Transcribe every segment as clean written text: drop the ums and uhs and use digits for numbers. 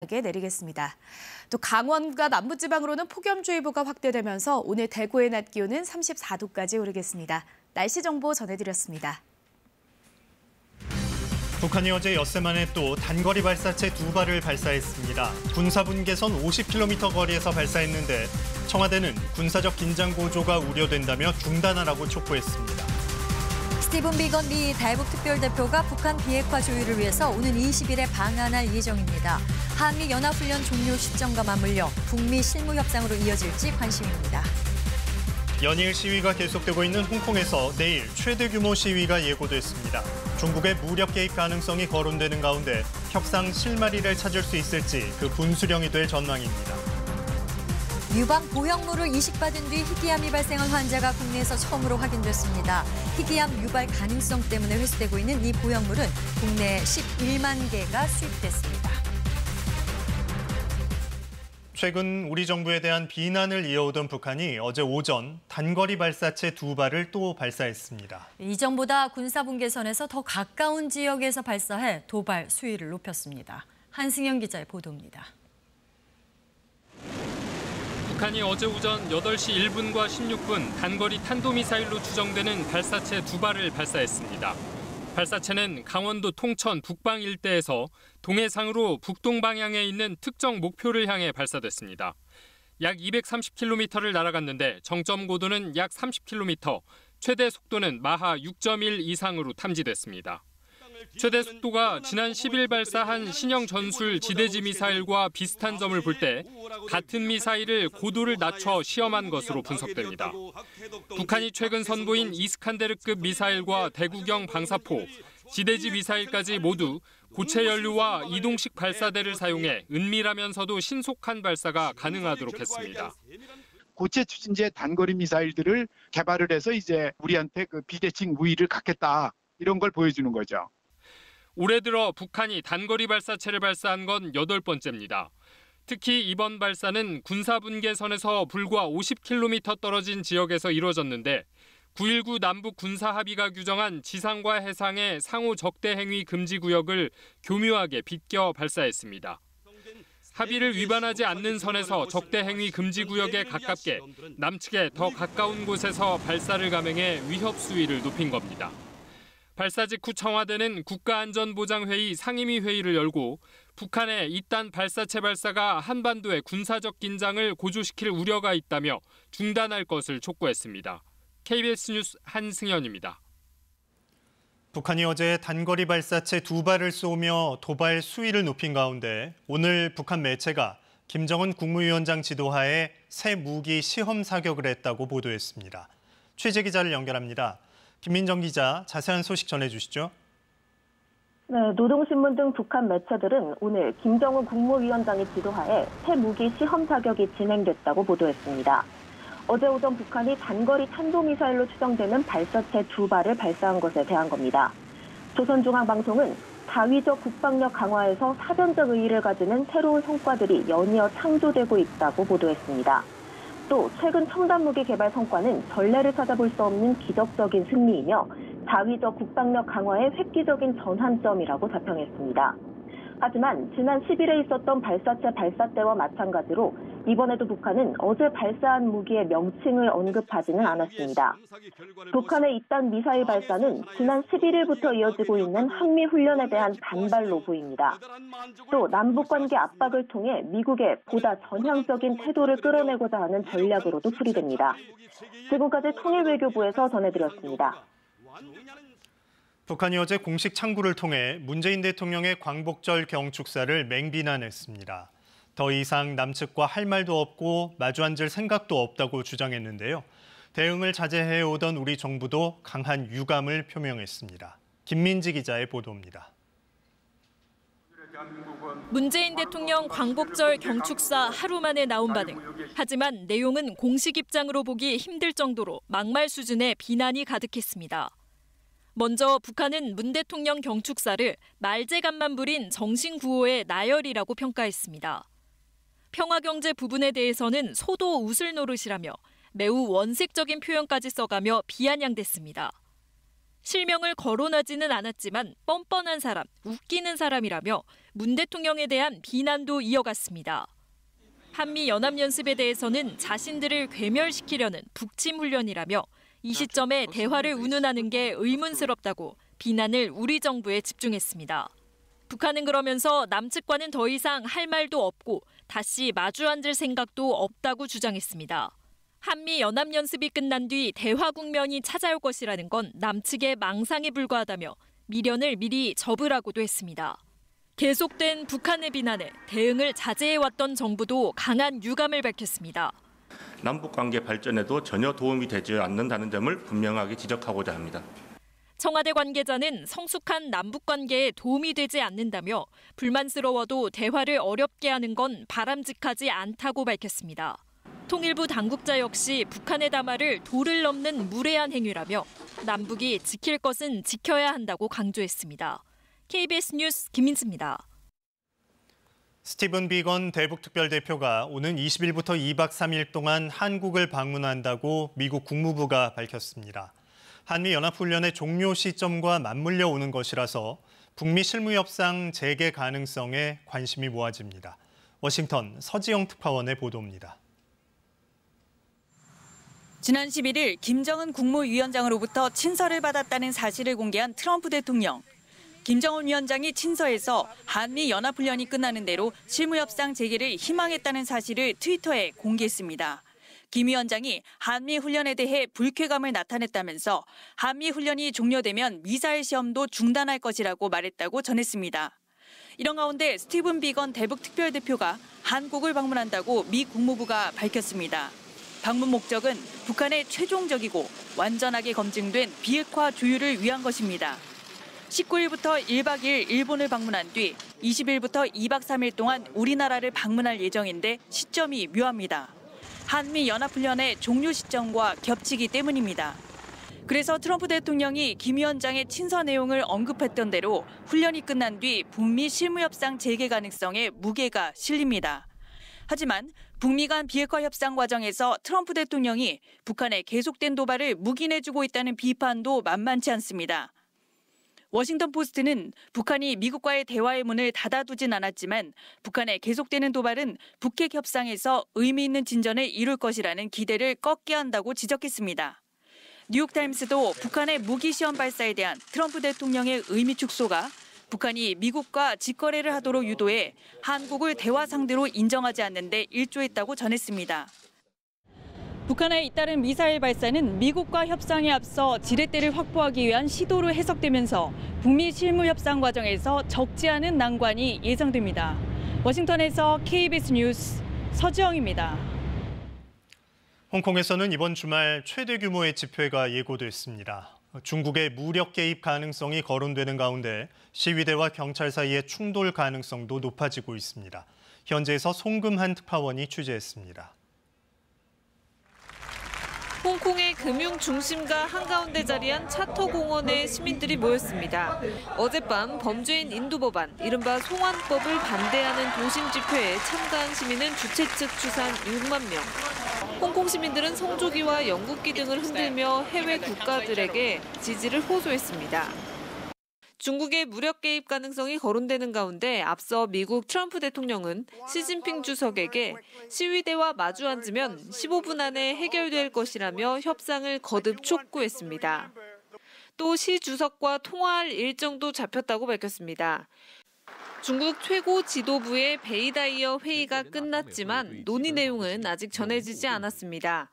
내리겠습니다. 또 강원과 남부지방으로는 폭염주의보가 확대되면서 오늘 대구의 낮 기온은 34도까지 오르겠습니다. 날씨 정보 전해드렸습니다. 북한이 어제 엿새 만에 또 단거리 발사체 2발을 발사했습니다. 군사분계선 50km 거리에서 발사했는데 청와대는 군사적 긴장 고조가 우려된다며 중단하라고 촉구했습니다. 스티븐 비건 미 대북특별대표가 북한 비핵화 조율을 위해서 오는 20일에 방한할 예정입니다. 한미연합훈련 종료 시점과 맞물려 북미 실무 협상으로 이어질지 관심입니다. 연일 시위가 계속되고 있는 홍콩에서 내일 최대 규모 시위가 예고됐습니다. 중국의 무력 개입 가능성이 거론되는 가운데 협상 실마리를 찾을 수 있을지 그 분수령이 될 전망입니다. 유방 보형물을 이식받은 뒤 희귀암이 발생한 환자가 국내에서 처음으로 확인됐습니다. 희귀암 유발 가능성 때문에 회수되고 있는 이 보형물은 국내에 11만 개가 수입됐습니다. 최근 우리 정부에 대한 비난을 이어오던 북한이 어제 오전 단거리 발사체 2발을 또 발사했습니다. 이전보다 군사분계선에서 더 가까운 지역에서 발사해 도발 수위를 높였습니다. 한승현 기자의 보도입니다. 북한이 어제 오전 8시 1분과 16분 단거리 탄도미사일로 추정되는 발사체 2발을 발사했습니다. 발사체는 강원도 통천 북방 일대에서 동해상으로 북동 방향에 있는 특정 목표를 향해 발사됐습니다. 약 230km를 날아갔는데 정점 고도는 약 30km, 최대 속도는 마하 6.1 이상으로 탐지됐습니다. 최대 속도가 지난 10일 발사한 신형 전술 지대지 미사일과 비슷한 점을 볼 때 같은 미사일을 고도를 낮춰 시험한 것으로 분석됩니다. 북한이 최근 선보인 이스칸데르급 미사일과 대구경 방사포, 지대지 미사일까지 모두 고체 연료와 이동식 발사대를 사용해 은밀하면서도 신속한 발사가 가능하도록 했습니다. 고체 추진제 단거리 미사일들을 개발을 해서 이제 우리한테 그 비대칭 우위를 갖겠다, 이런 걸 보여주는 거죠. 올해 들어 북한이 단거리 발사체를 발사한 건 8번째입니다. 특히 이번 발사는 군사분계선에서 불과 50km 떨어진 지역에서 이뤄졌는데 9.19 남북 군사합의가 규정한 지상과 해상의 상호 적대 행위 금지 구역을 교묘하게 비껴 발사했습니다. 합의를 위반하지 않는 선에서 적대 행위 금지 구역에 가깝게 남측에 더 가까운 곳에서 발사를 감행해 위협 수위를 높인 겁니다. 발사 직후 청와대는 국가안전보장회의 상임위 회의를 열고 북한의 이딴 발사체 발사가 한반도의 군사적 긴장을 고조시킬 우려가 있다며 중단할 것을 촉구했습니다. KBS 뉴스 한승현입니다. 북한이 어제 단거리 발사체 2발을 쏘며 도발 수위를 높인 가운데 오늘 북한 매체가 김정은 국무위원장 지도하에 새 무기 시험 사격을 했다고 보도했습니다. 취재 기자를 연결합니다. 김민정 기자, 자세한 소식 전해주시죠. 네, 노동신문 등 북한 매체들은 오늘 김정은 국무위원장의 지도하에 새 무기 시험 사격이 진행됐다고 보도했습니다. 어제 오전 북한이 단거리 탄도미사일로 추정되는 발사체 2발을 발사한 것에 대한 겁니다. 조선중앙방송은 자위적 국방력 강화에서 사전적 의의를 가지는 새로운 성과들이 연이어 창조되고 있다고 보도했습니다. 또 최근 첨단무기 개발 성과는 전례를 찾아볼 수 없는 기적적인 승리이며 자위적 국방력 강화의 획기적인 전환점이라고 자평했습니다. 하지만 지난 10일에 있었던 발사체 발사 때와 마찬가지로 이번에도 북한은 어제 발사한 무기의 명칭을 언급하지는 않았습니다. 북한의 이딴 미사일 발사는 지난 11일부터 이어지고 있는 한미 훈련에 대한 반발로 보입니다. 또 남북 관계 압박을 통해 미국의 보다 전향적인 태도를 끌어내고자 하는 전략으로도 풀이됩니다. 지금까지 통일외교부에서 전해드렸습니다. 북한이 어제 공식 창구를 통해 문재인 대통령의 광복절 경축사를 맹비난했습니다. 더 이상 남측과 할 말도 없고 마주 앉을 생각도 없다고 주장했는데요. 대응을 자제해오던 우리 정부도 강한 유감을 표명했습니다. 김민지 기자의 보도입니다. 문재인 대통령 광복절 경축사 하루 만에 나온 반응. 하지만 내용은 공식 입장으로 보기 힘들 정도로 막말 수준의 비난이 가득했습니다. 먼저 북한은 문 대통령 경축사를 말재간만 부린 정신구호의 나열이라고 평가했습니다. 평화경제 부분에 대해서는 소도 웃을 노릇이라며 매우 원색적인 표현까지 써가며 비아냥댔습니다. 실명을 거론하지는 않았지만 뻔뻔한 사람, 웃기는 사람이라며 문 대통령에 대한 비난도 이어갔습니다. 한미연합연습에 대해서는 자신들을 괴멸시키려는 북침훈련이라며 이 시점에 대화를 운운하는 게 의문스럽다고 비난을 우리 정부에 집중했습니다. 북한은 그러면서 남측과는 더 이상 할 말도 없고 다시 마주 앉을 생각도 없다고 주장했습니다. 한미 연합연습이 끝난 뒤 대화 국면이 찾아올 것이라는 건 남측의 망상에 불과하다며 미련을 미리 접으라고도 했습니다. 계속된 북한의 비난에 대응을 자제해왔던 정부도 강한 유감을 밝혔습니다. 남북관계 발전에도 전혀 도움이 되지 않는다는 점을 분명하게 지적하고자 합니다. 청와대 관계자는 성숙한 남북관계에 도움이 되지 않는다며 불만스러워도 대화를 어렵게 하는 건 바람직하지 않다고 밝혔습니다. 통일부 당국자 역시 북한의 담화를 도를 넘는 무례한 행위라며 남북이 지킬 것은 지켜야 한다고 강조했습니다. KBS 뉴스 김민수입니다. 스티븐 비건 대북특별대표가 오는 20일부터 2박 3일 동안 한국을 방문한다고 미국 국무부가 밝혔습니다. 한미연합훈련의 종료 시점과 맞물려 오는 것이라서 북미 실무협상 재개 가능성에 관심이 모아집니다. 워싱턴 서지영 특파원의 보도입니다. 지난 11일 김정은 국무위원장으로부터 친서를 받았다는 사실을 공개한 트럼프 대통령. 김정은 위원장이 친서에서 한미연합훈련이 끝나는 대로 실무협상 재개를 희망했다는 사실을 트위터에 공개했습니다. 김 위원장이 한미훈련에 대해 불쾌감을 나타냈다면서 한미훈련이 종료되면 미사일 시험도 중단할 것이라고 말했다고 전했습니다. 이런 가운데 스티븐 비건 대북특별대표가 한국을 방문한다고 미 국무부가 밝혔습니다. 방문 목적은 북한의 최종적이고 완전하게 검증된 비핵화 조율을 위한 것입니다. 19일부터 1박 2일 일본을 방문한 뒤 20일부터 2박 3일 동안 우리나라를 방문할 예정인데 시점이 묘합니다. 한미연합훈련의 종료 시점과 겹치기 때문입니다. 그래서 트럼프 대통령이 김 위원장의 친서 내용을 언급했던 대로 훈련이 끝난 뒤 북미 실무협상 재개 가능성에 무게가 실립니다. 하지만 북미 간 비핵화 협상 과정에서 트럼프 대통령이 북한의 계속된 도발을 묵인해주고 있다는 비판도 만만치 않습니다. 워싱턴 포스트는 북한이 미국과의 대화의 문을 닫아두진 않았지만 북한의 계속되는 도발은 북핵 협상에서 의미 있는 진전을 이룰 것이라는 기대를 꺾게 한다고 지적했습니다. 뉴욕타임스도 북한의 무기 시험 발사에 대한 트럼프 대통령의 의미 축소가 북한이 미국과 직거래를 하도록 유도해 한국을 대화 상대로 인정하지 않는 데 일조했다고 전했습니다. 북한의 잇따른 미사일 발사는 미국과 협상에 앞서 지렛대를 확보하기 위한 시도로 해석되면서 북미 실무협상 과정에서 적지 않은 난관이 예상됩니다. 워싱턴에서 KBS 뉴스 서지영입니다. 홍콩에서는 이번 주말 최대 규모의 집회가 예고됐습니다. 중국의 무력 개입 가능성이 거론되는 가운데 시위대와 경찰 사이의 충돌 가능성도 높아지고 있습니다. 현지에서 송금한 특파원이 취재했습니다. 홍콩의 금융 중심가 한가운데 자리한 차터공원에 시민들이 모였습니다. 어젯밤 범죄인 인도법안, 이른바 송환법을 반대하는 도심 집회에 참가한 시민은 주최 측 추산 6만 명. 홍콩 시민들은 성조기와 영국기 등을 흔들며 해외 국가들에게 지지를 호소했습니다. 중국의 무력 개입 가능성이 거론되는 가운데 앞서 미국 트럼프 대통령은 시진핑 주석에게 시위대와 마주 앉으면 15분 안에 해결될 것이라며 협상을 거듭 촉구했습니다. 또 시 주석과 통화할 일정도 잡혔다고 밝혔습니다. 중국 최고 지도부의 베이다이어 회의가 끝났지만 논의 내용은 아직 전해지지 않았습니다.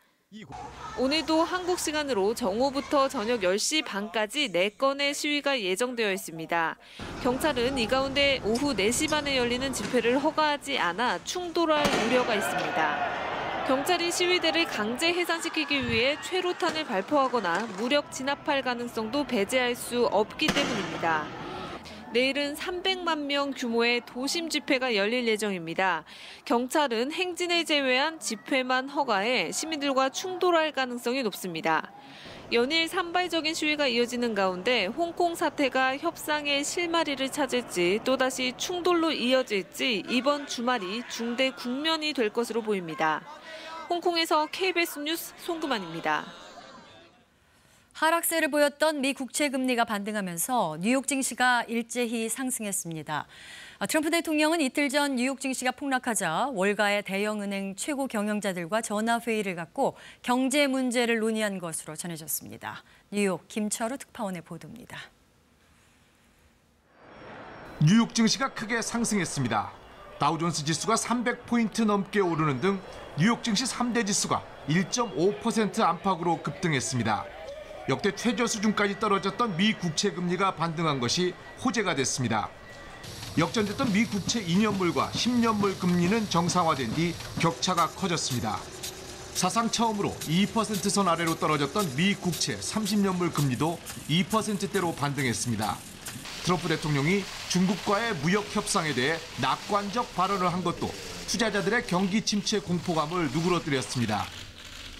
오늘도 한국 시간으로 정오부터 저녁 10시 반까지 4건의 시위가 예정되어 있습니다. 경찰은 이 가운데 오후 4시 반에 열리는 집회를 허가하지 않아 충돌할 우려가 있습니다. 경찰이 시위대를 강제 해산시키기 위해 최루탄을 발포하거나 무력 진압할 가능성도 배제할 수 없기 때문입니다. 내일은 300만 명 규모의 도심 집회가 열릴 예정입니다. 경찰은 행진을 제외한 집회만 허가해 시민들과 충돌할 가능성이 높습니다. 연일 산발적인 시위가 이어지는 가운데 홍콩 사태가 협상의 실마리를 찾을지 또다시 충돌로 이어질지 이번 주말이 중대 국면이 될 것으로 보입니다. 홍콩에서 KBS 뉴스 송금환입니다. 하락세를 보였던 미 국채 금리가 반등하면서 뉴욕 증시가 일제히 상승했습니다. 트럼프 대통령은 이틀 전 뉴욕 증시가 폭락하자 월가의 대형은행 최고 경영자들과 전화회의를 갖고 경제 문제를 논의한 것으로 전해졌습니다. 뉴욕 김철우 특파원의 보도입니다. 뉴욕 증시가 크게 상승했습니다. 다우존스 지수가 300포인트 넘게 오르는 등 뉴욕 증시 3대 지수가 1.5% 안팎으로 급등했습니다. 역대 최저 수준까지 떨어졌던 미 국채 금리가 반등한 것이 호재가 됐습니다. 역전됐던 미 국채 2년물과 10년물 금리는 정상화된 뒤 격차가 커졌습니다. 사상 처음으로 2%선 아래로 떨어졌던 미 국채 30년물 금리도 2%대로 반등했습니다. 트럼프 대통령이 중국과의 무역 협상에 대해 낙관적 발언을 한 것도 투자자들의 경기 침체 공포감을 누그러뜨렸습니다.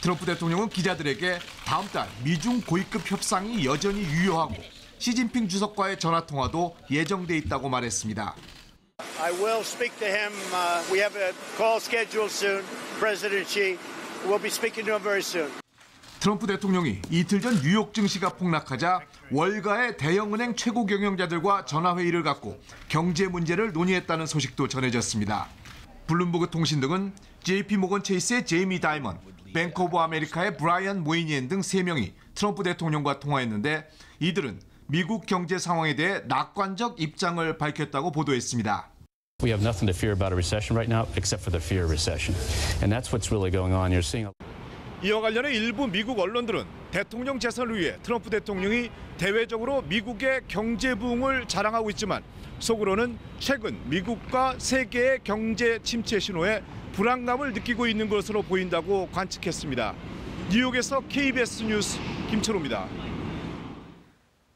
트럼프 대통령은 기자들에게 다음 달 미중 고위급 협상이 여전히 유효하고 시진핑 주석과의 전화통화도 예정돼 있다고 말했습니다. I will speak to him. We have a call scheduled soon. President Xi will be speaking to him very soon. 트럼프 대통령이 이틀 전 뉴욕 증시가 폭락하자 월가의 대형은행 최고 경영자들과 전화회의를 갖고 경제 문제를 논의했다는 소식도 전해졌습니다. 블룸버그 통신 등은 JP모건 체이스의 제이미 다이먼, 뱅크 오브 아메리카의 브라이언 모이니엔 등 3명이 트럼프 대통령과 통화했는데 이들은 미국 경제 상황에 대해 낙관적 입장을 밝혔다고 보도했습니다. We have nothing to fear about a recession right now except for the fear of recession. And that's what's really going on. You're seeing 이와 관련해 일부 미국 언론들은 대통령 재선을 위해 트럼프 대통령이 대외적으로 미국의 경제 부흥을 자랑하고 있지만 속으로는 최근 미국과 세계의 경제 침체 신호에 불안감을 느끼고 있는 것으로 보인다고 관측했습니다. 뉴욕에서 KBS 뉴스 김철우입니다.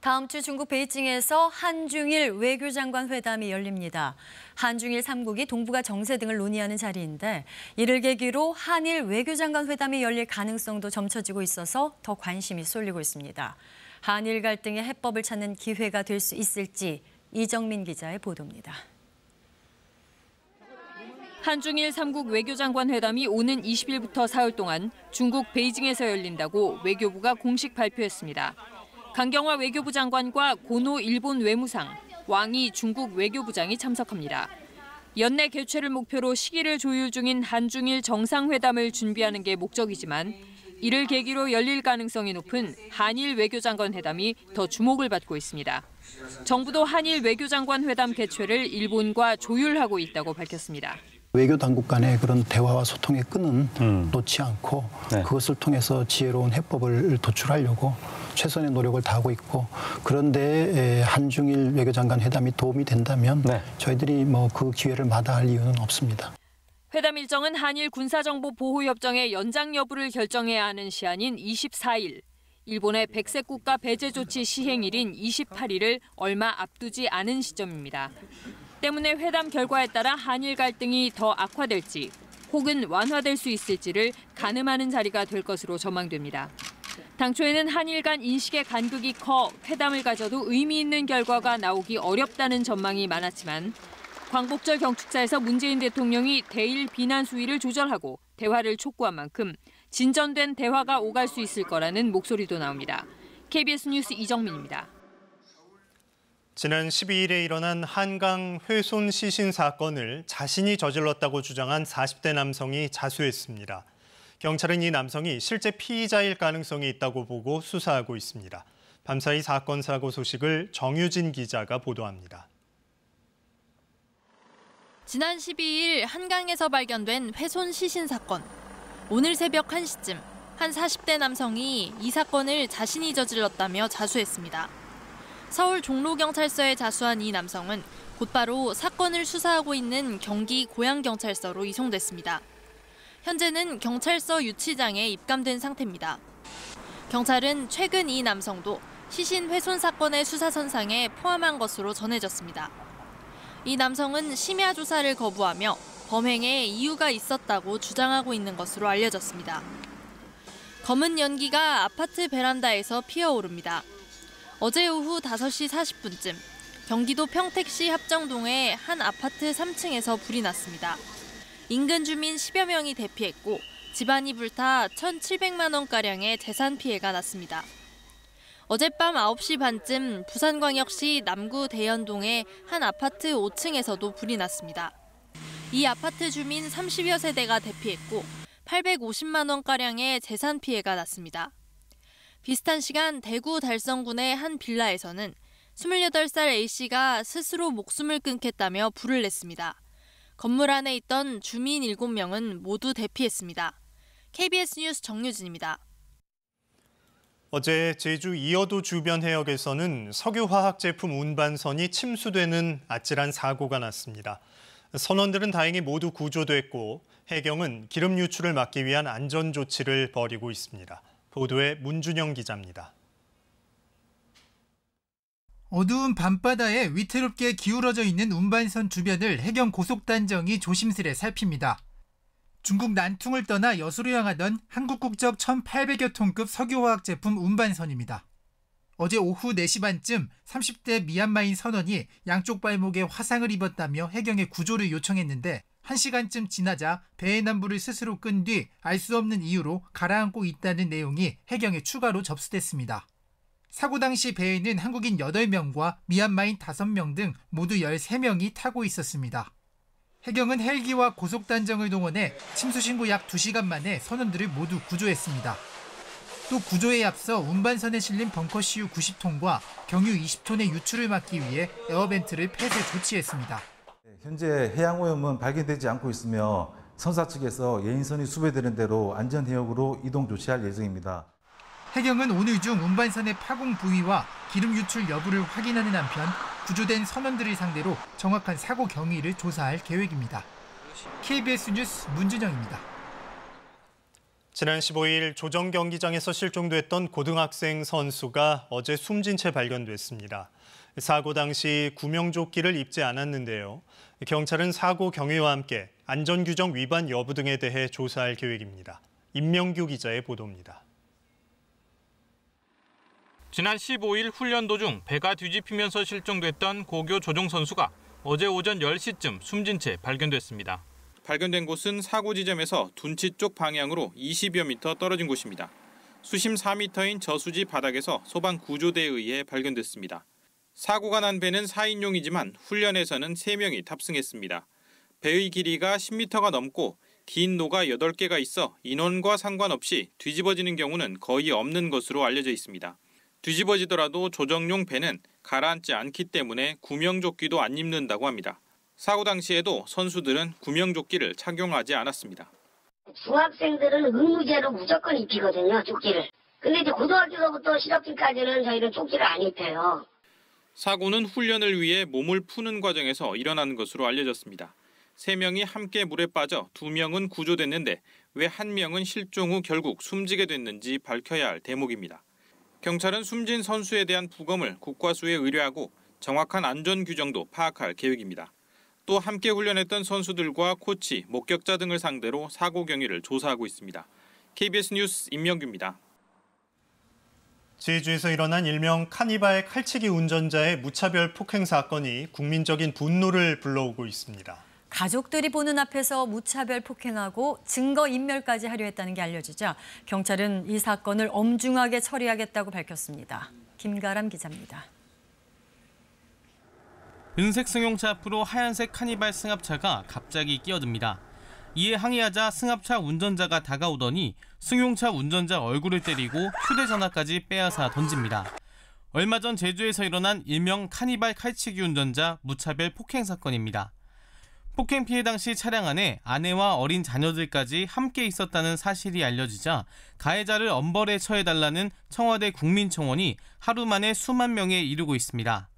다음 주 중국 베이징에서 한중일 외교장관 회담이 열립니다. 한중일 3국이 동북아 정세 등을 논의하는 자리인데 이를 계기로 한일 외교장관 회담이 열릴 가능성도 점쳐지고 있어서 더 관심이 쏠리고 있습니다. 한일 갈등의 해법을 찾는 기회가 될 수 있을지 이정민 기자의 보도입니다. 한중일 3국 외교장관 회담이 오는 20일부터 사흘 동안 중국 베이징에서 열린다고 외교부가 공식 발표했습니다. 강경화 외교부 장관과 고노 일본 외무상, 왕이 중국 외교부장이 참석합니다. 연내 개최를 목표로 시기를 조율 중인 한중일 정상회담을 준비하는 게 목적이지만 이를 계기로 열릴 가능성이 높은 한일 외교장관 회담이 더 주목을 받고 있습니다. 정부도 한일 외교장관 회담 개최를 일본과 조율하고 있다고 밝혔습니다. 외교 당국 간의 그런 대화와 소통의 끈은 놓지 않고 그것을 통해서 지혜로운 해법을 도출하려고 최선의 노력을 다하고 있고 그런데 한중일 외교장관 회담이 도움이 된다면 저희들이 그 기회를 마다할 이유는 없습니다. 회담 일정은 한일 군사정보 보호협정의 연장 여부를 결정해야 하는 시한인 24일, 일본의 백색 국가 배제 조치 시행일인 28일을 얼마 앞두지 않은 시점입니다. 때문에 회담 결과에 따라 한일 갈등이 더 악화될지 혹은 완화될 수 있을지를 가늠하는 자리가 될 것으로 전망됩니다. 당초에는 한일 간 인식의 간극이 커 회담을 가져도 의미 있는 결과가 나오기 어렵다는 전망이 많았지만 광복절 경축사에서 문재인 대통령이 대일 비난 수위를 조절하고 대화를 촉구한 만큼 진전된 대화가 오갈 수 있을 거라는 목소리도 나옵니다. KBS 뉴스 이정민입니다. 지난 12일에 일어난 한강 훼손 시신 사건을 자신이 저질렀다고 주장한 40대 남성이 자수했습니다. 경찰은 이 남성이 실제 피의자일 가능성이 있다고 보고 수사하고 있습니다. 밤사이 사건 사고 소식을 정유진 기자가 보도합니다. 지난 12일 한강에서 발견된 훼손 시신 사건. 오늘 새벽 1시쯤 한 40대 남성이 이 사건을 자신이 저질렀다며 자수했습니다. 서울 종로경찰서에 자수한 이 남성은 곧바로 사건을 수사하고 있는 경기 고양경찰서로 이송됐습니다. 현재는 경찰서 유치장에 입감된 상태입니다. 경찰은 최근 이 남성도 시신 훼손 사건의 수사선상에 포함한 것으로 전해졌습니다. 이 남성은 심야 조사를 거부하며 범행에 이유가 있었다고 주장하고 있는 것으로 알려졌습니다. 검은 연기가 아파트 베란다에서 피어오릅니다. 어제 오후 5시 40분쯤 경기도 평택시 합정동의 한 아파트 3층에서 불이 났습니다. 인근 주민 10여 명이 대피했고 집안이 불타 1,700만 원가량의 재산 피해가 났습니다. 어젯밤 9시 반쯤 부산광역시 남구 대연동의 한 아파트 5층에서도 불이 났습니다. 이 아파트 주민 30여 세대가 대피했고 850만 원가량의 재산 피해가 났습니다. 비슷한 시간 대구 달성군의 한 빌라에서는 28살 A씨가 스스로 목숨을 끊겠다며 불을 냈습니다. 건물 안에 있던 주민 7명은 모두 대피했습니다. KBS 뉴스 정유진입니다. 어제 제주 이어도 주변 해역에서는 석유화학 제품 운반선이 침수되는 아찔한 사고가 났습니다. 선원들은 다행히 모두 구조됐고 해경은 기름 유출을 막기 위한 안전 조치를 벌이고 있습니다. 보도에 문준영 기자입니다. 어두운 밤바다에 위태롭게 기울어져 있는 운반선 주변을 해경 고속단정이 조심스레 살핍니다. 중국 난퉁을 떠나 여수로 향하던 한국 국적 1,800여 톤급 석유화학 제품 운반선입니다. 어제 오후 4시 반쯤 30대 미얀마인 선원이 양쪽 발목에 화상을 입었다며 해경에 구조를 요청했는데 1시간쯤 지나자 배의 남부를 스스로 끈 뒤 알 수 없는 이유로 가라앉고 있다는 내용이 해경에 추가로 접수됐습니다. 사고 당시 배에는 한국인 8명과 미얀마인 5명 등 모두 13명이 타고 있었습니다. 해경은 헬기와 고속단정을 동원해 침수 신고 약 2시간 만에 선원들을 모두 구조했습니다. 또 구조에 앞서 운반선에 실린 벙커CU 90톤과 경유 20톤의 유출을 막기 위해 에어벤트를 폐쇄 조치했습니다. 현재 해양 오염은 발견되지 않고 있으며 선사 측에서 예인선이 수배되는 대로 안전 해역으로 이동 조치할 예정입니다. 해경은 오늘 중 운반선의 파공 부위와 기름 유출 여부를 확인하는 한편 구조된 선원들을 상대로 정확한 사고 경위를 조사할 계획입니다. KBS 뉴스 문준영입니다. 지난 15일 조정 경기장에서 실종됐던 고등학생 선수가 어제 숨진 채 발견됐습니다. 사고 당시 구명조끼를 입지 않았는데요. 경찰은 사고 경위와 함께 안전규정 위반 여부 등에 대해 조사할 계획입니다. 임명규 기자의 보도입니다. 지난 15일 훈련 도중 배가 뒤집히면서 실종됐던 고교 조종 선수가 어제 오전 10시쯤 숨진 채 발견됐습니다. 발견된 곳은 사고 지점에서 둔치 쪽 방향으로 20여 미터 떨어진 곳입니다. 수심 4미터인 저수지 바닥에서 소방 구조대에 의해 발견됐습니다. 사고가 난 배는 4인용이지만 훈련에서는 3명이 탑승했습니다. 배의 길이가 10미터가 넘고 긴 노가 8개가 있어 인원과 상관없이 뒤집어지는 경우는 거의 없는 것으로 알려져 있습니다. 뒤집어지더라도 조정용 배는 가라앉지 않기 때문에 구명조끼도 안 입는다고 합니다. 사고 당시에도 선수들은 구명조끼를 착용하지 않았습니다. 중학생들은 의무제로 무조건 입히거든요, 조끼를. 근데 이제 고등학교서부터 실업팀까지는 저희는 조끼를 안 입혀요. 사고는 훈련을 위해 몸을 푸는 과정에서 일어난 것으로 알려졌습니다. 3명이 함께 물에 빠져 2명은 구조됐는데 왜 1명은 실종 후 결국 숨지게 됐는지 밝혀야 할 대목입니다. 경찰은 숨진 선수에 대한 부검을 국과수에 의뢰하고 정확한 안전 규정도 파악할 계획입니다. 또 함께 훈련했던 선수들과 코치, 목격자 등을 상대로 사고 경위를 조사하고 있습니다. KBS 뉴스 임명규입니다. 제주에서 일어난 일명 카니발 칼치기 운전자의 무차별 폭행 사건이 국민적인 분노를 불러오고 있습니다. 가족들이 보는 앞에서 무차별 폭행하고 증거인멸까지 하려 했다는 게 알려지자 경찰은 이 사건을 엄중하게 처리하겠다고 밝혔습니다. 김가람 기자입니다. 은색 승용차 앞으로 하얀색 카니발 승합차가 갑자기 끼어듭니다. 이에 항의하자 승합차 운전자가 다가오더니 승용차 운전자 얼굴을 때리고 휴대전화까지 빼앗아 던집니다. 얼마 전 제주에서 일어난 일명 카니발 칼치기 운전자 무차별 폭행 사건입니다. 폭행 피해 당시 차량 안에 아내와 어린 자녀들까지 함께 있었다는 사실이 알려지자 가해자를 엄벌에 처해달라는 청와대 국민청원이 하루 만에 수만 명에 이르고 있습니다.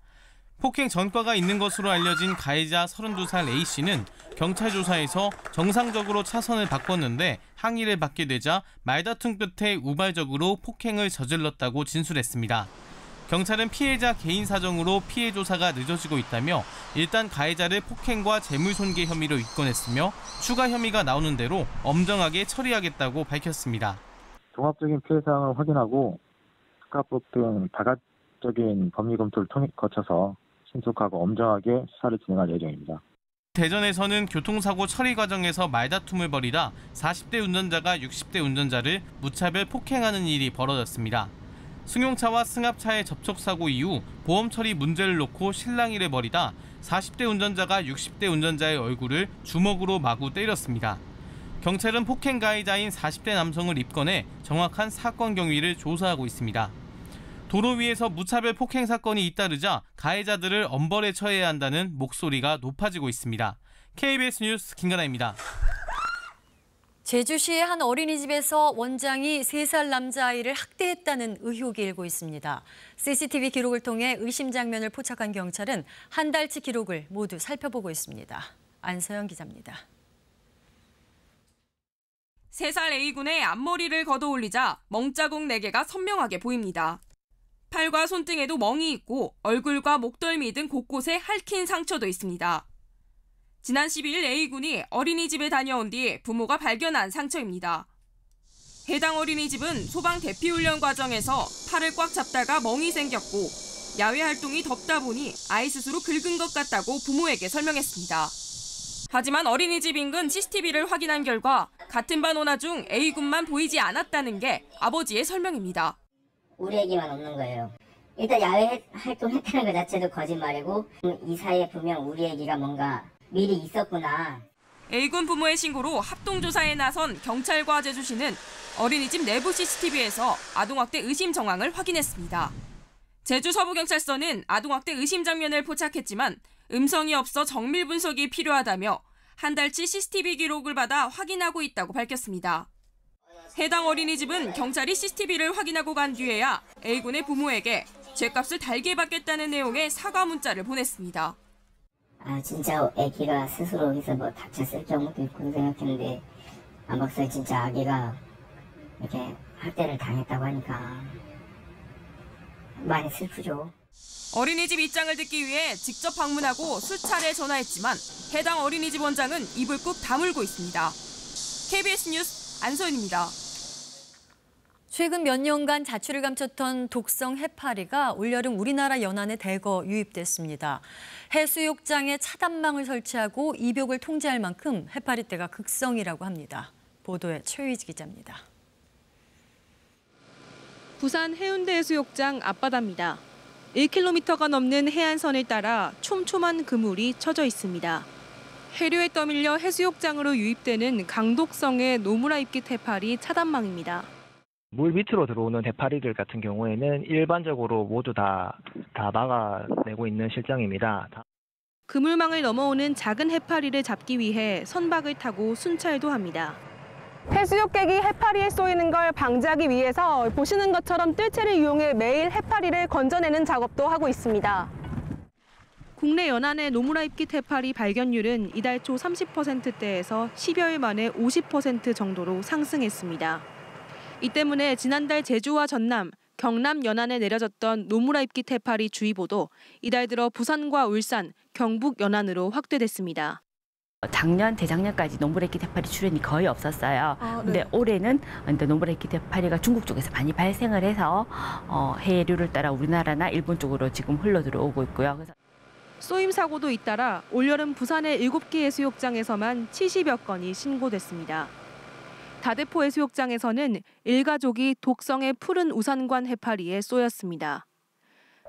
폭행 전과가 있는 것으로 알려진 가해자 32살 A씨는 경찰 조사에서 정상적으로 차선을 바꿨는데 항의를 받게 되자 말다툼 끝에 우발적으로 폭행을 저질렀다고 진술했습니다. 경찰은 피해자 개인 사정으로 피해 조사가 늦어지고 있다며 일단 가해자를 폭행과 재물손괴 혐의로 입건했으며 추가 혐의가 나오는 대로 엄정하게 처리하겠다고 밝혔습니다. 종합적인 피해 사항을 확인하고 특가법 등 다각적인 법리 검토를 거쳐서 신속하고 엄정하게 수사를 진행할 예정입니다. 대전에서는 교통사고 처리 과정에서 말다툼을 벌이다 40대 운전자가 60대 운전자를 무차별 폭행하는 일이 벌어졌습니다. 승용차와 승합차의 접촉사고 이후 보험 처리 문제를 놓고 실랑이를 벌이다 40대 운전자가 60대 운전자의 얼굴을 주먹으로 마구 때렸습니다. 경찰은 폭행 가해자인 40대 남성을 입건해 정확한 사건 경위를 조사하고 있습니다. 도로 위에서 무차별 폭행 사건이 잇따르자 가해자들을 엄벌에 처해야 한다는 목소리가 높아지고 있습니다. KBS 뉴스 김가나입니다. 제주시의 한 어린이집에서 원장이 3살 남자아이를 학대했다는 의혹이 일고 있습니다. CCTV 기록을 통해 의심 장면을 포착한 경찰은 한 달치 기록을 모두 살펴보고 있습니다. 안서영 기자입니다. 3살 A군의 앞머리를 걷어올리자 멍자국 4개가 선명하게 보입니다. 팔과 손등에도 멍이 있고 얼굴과 목덜미 등 곳곳에 핥힌 상처도 있습니다. 지난 12일 A군이 어린이집에 다녀온 뒤 부모가 발견한 상처입니다. 해당 어린이집은 소방 대피훈련 과정에서 팔을 꽉 잡다가 멍이 생겼고 야외 활동이 덥다 보니 아이 스스로 긁은 것 같다고 부모에게 설명했습니다. 하지만 어린이집 인근 CCTV를 확인한 결과 같은 반 원화 중 A군만 보이지 않았다는 게 아버지의 설명입니다. 우리 애기만 없는 거예요. 일단 야외 활동했다는 것 자체도 거짓말이고 이 사이에 분명 우리 애기가 뭔가 미리 있었구나. A군 부모의 신고로 합동조사에 나선 경찰과 제주시는 어린이집 내부 CCTV에서 아동학대 의심 정황을 확인했습니다. 제주 서부경찰서는 아동학대 의심 장면을 포착했지만 음성이 없어 정밀 분석이 필요하다며 한 달치 CCTV 기록을 받아 확인하고 있다고 밝혔습니다. 해당 어린이집은 경찰이 CCTV를 확인하고 간 뒤에야 A군의 부모에게 죗값을 달게 받겠다는 내용의 사과 문자를 보냈습니다. 진짜 애기가 스스로 해서 뭐 다쳤을 경우도 있고 생각했는데 막상 진짜 아기가 이렇게 학대를 당했다고 하니까 많이 슬프죠. 어린이집 입장을 듣기 위해 직접 방문하고 수차례 전화했지만 해당 어린이집 원장은 입을 꾹 다물고 있습니다. KBS 뉴스 안소연입니다. 최근 몇 년간 자취를 감췄던 독성 해파리가 올여름 우리나라 연안에 대거 유입됐습니다. 해수욕장에 차단망을 설치하고 입욕을 통제할 만큼 해파리떼가 극성이라고 합니다. 보도에 최유지 기자입니다. 부산 해운대 해수욕장 앞바다입니다. 1km가 넘는 해안선을 따라 촘촘한 그물이 쳐져 있습니다. 해류에 떠밀려 해수욕장으로 유입되는 강독성의 노무라입깃 해파리 차단망입니다. 물 밑으로 들어오는 해파리들 같은 경우에는 일반적으로 모두 다 막아내고 있는 실정입니다. 그물망을 넘어오는 작은 해파리를 잡기 위해 선박을 타고 순찰도 합니다. 해수욕객이 해파리에 쏘이는 걸 방지하기 위해서 보시는 것처럼 뜰채를 이용해 매일 해파리를 건져내는 작업도 하고 있습니다. 국내 연안의 노무라입깃 해파리 발견율은 이달 초 30%대에서 10여일 만에 50% 정도로 상승했습니다. 이 때문에 지난달 제주와 전남, 경남 연안에 내려졌던 노무라입깃 해파리 주의보도 이달 들어 부산과 울산, 경북 연안으로 확대됐습니다. 작년, 재작년까지 노무라입깃 해파리 출현이 거의 없었어요. 근데 올해는 노무라입깃 해파리가 중국 쪽에서 많이 발생을 해서 해류를 따라 우리나라나 일본 쪽으로 지금 흘러 들어오고 있고요. 그래서 쏘임 사고도 잇따라 올여름 부산의 7개 해수욕장에서만 70여 건이 신고됐습니다. 다대포 해수욕장에서는 일가족이 독성의 푸른 우산관 해파리에 쏘였습니다.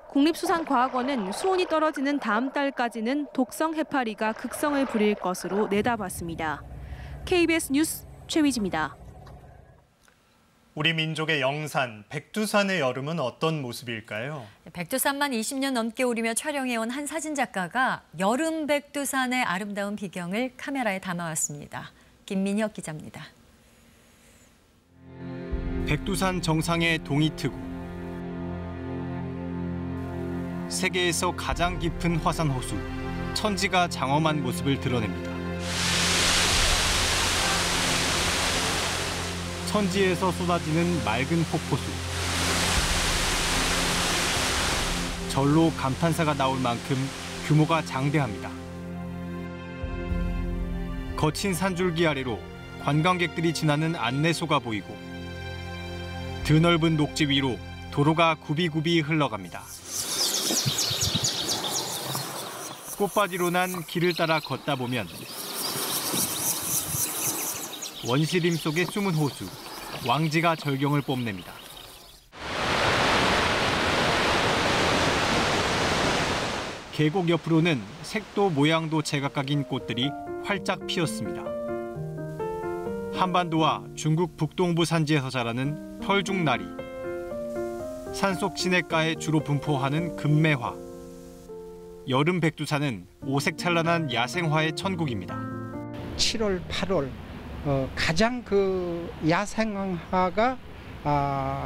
국립수산과학원은 수온이 떨어지는 다음 달까지는 독성 해파리가 극성을 부릴 것으로 내다봤습니다. KBS 뉴스 최위지입니다. 우리 민족의 영산, 백두산의 여름은 어떤 모습일까요? 백두산만 20년 넘게 오르며 촬영해온 한 사진작가가 여름 백두산의 아름다운 비경을 카메라에 담아왔습니다. 김민혁 기자입니다. 백두산 정상의 동이트구. 세계에서 가장 깊은 화산 호수, 천지가 장엄한 모습을 드러냅니다. 천지에서 쏟아지는 맑은 폭포수. 절로 감탄사가 나올 만큼 규모가 장대합니다. 거친 산줄기 아래로 관광객들이 지나는 안내소가 보이고 드넓은 녹지 위로 도로가 굽이굽이 흘러갑니다. 꽃바지로 난 길을 따라 걷다 보면 원시림 속의 숨은 호수, 왕지가 절경을 뽐냅니다. 계곡 옆으로는 색도 모양도 제각각인 꽃들이 활짝 피었습니다. 한반도와 중국 북동부 산지에서 자라는 펄중나리, 산속 시냇가에 주로 분포하는 금매화, 여름 백두산은 오색찬란한 야생화의 천국입니다. 7월, 8월 가장 그 야생화가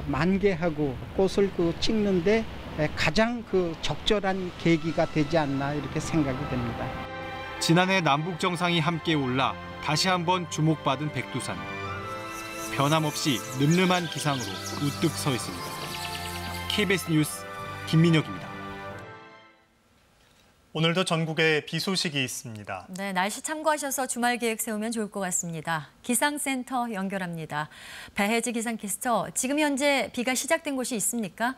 만개하고 꽃을 찍는데 가장 그 적절한 계기가 되지 않나 이렇게 생각이 됩니다. 지난해 남북 정상이 함께 올라 다시 한번 주목받은 백두산. 변함없이 늠름한 기상으로 우뚝 서 있습니다. KBS 뉴스 김민혁입니다. 오늘도 전국에 비 소식이 있습니다. 네, 날씨 참고하셔서 주말 계획 세우면 좋을 것 같습니다. 기상센터 연결합니다. 배혜지 기상캐스터, 지금 현재 비가 시작된 곳이 있습니까?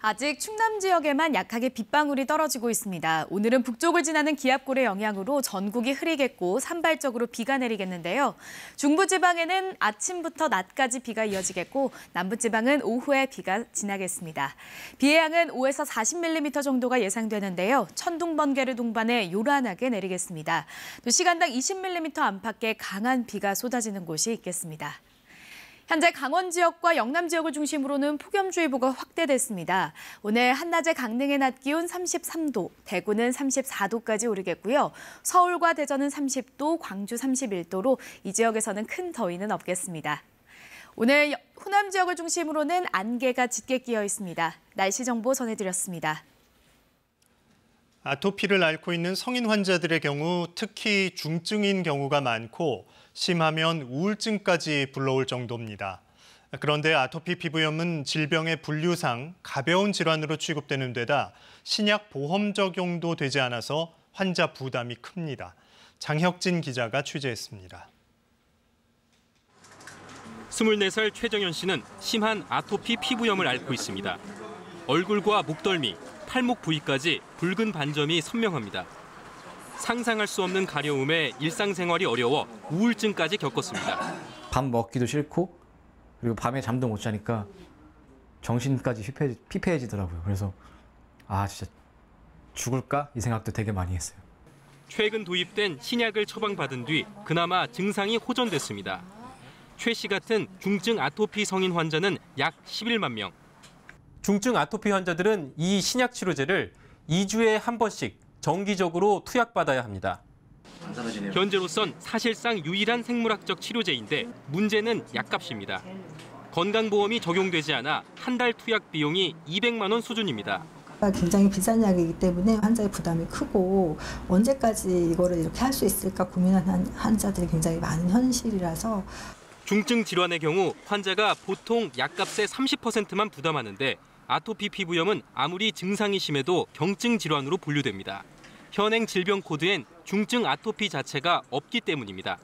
아직 충남 지역에만 약하게 빗방울이 떨어지고 있습니다. 오늘은 북쪽을 지나는 기압골의 영향으로 전국이 흐리겠고 산발적으로 비가 내리겠는데요. 중부지방에는 아침부터 낮까지 비가 이어지겠고 남부지방은 오후에 비가 지나겠습니다. 비의 양은 5에서 40mm 정도가 예상되는데요. 천둥, 번개를 동반해 요란하게 내리겠습니다. 또 시간당 20mm 안팎의 강한 비가 쏟아지는 곳이 있겠습니다. 현재 강원 지역과 영남 지역을 중심으로는 폭염주의보가 확대됐습니다. 오늘 한낮에 강릉의 낮 기온 33도, 대구는 34도까지 오르겠고요. 서울과 대전은 30도, 광주 31도로 이 지역에서는 큰 더위는 없겠습니다. 오늘 호남 지역을 중심으로는 안개가 짙게 끼어 있습니다. 날씨 정보 전해드렸습니다. 아토피를 앓고 있는 성인 환자들의 경우 특히 중증인 경우가 많고 심하면 우울증까지 불러올 정도입니다. 그런데 아토피 피부염은 질병의 분류상 가벼운 질환으로 취급되는 데다 신약 보험 적용도 되지 않아서 환자 부담이 큽니다. 장혁진 기자가 취재했습니다. 24살 최정현 씨는 심한 아토피 피부염을 앓고 있습니다. 얼굴과 목덜미, 팔목 부위까지 붉은 반점이 선명합니다. 상상할 수 없는 가려움에 일상생활이 어려워 우울증까지 겪었습니다. 밥 먹기도 싫고 그리고 밤에 잠도 못 자니까 정신까지 피폐해지더라고요. 그래서 진짜 죽을까? 이 생각도 되게 많이 했어요. 최근 도입된 신약을 처방받은 뒤 그나마 증상이 호전됐습니다. 최 씨 같은 중증 아토피 성인 환자는 약 11만 명. 중증 아토피 환자들은 이 신약 치료제를 2주에 한 번씩 정기적으로 투약받아야 합니다. 현재로선 사실상 유일한 생물학적 치료제인데 문제는 약값입니다. 건강보험이 적용되지 않아 한 달 투약 비용이 200만 원 수준입니다. 굉장히 비싼 약이기 때문에 환자의 부담이 크고 언제까지 이거를 이렇게 할 수 있을까 고민하는 환자들이 굉장히 많은 현실이라서 중증 질환의 경우 환자가 보통 약값의 30%만 부담하는데 아토피 피부염은 아무리 증상이 심해도 경증 질환으로 분류됩니다. 현행 질병 코드엔 중증 아토피 자체가 없기 때문입니다.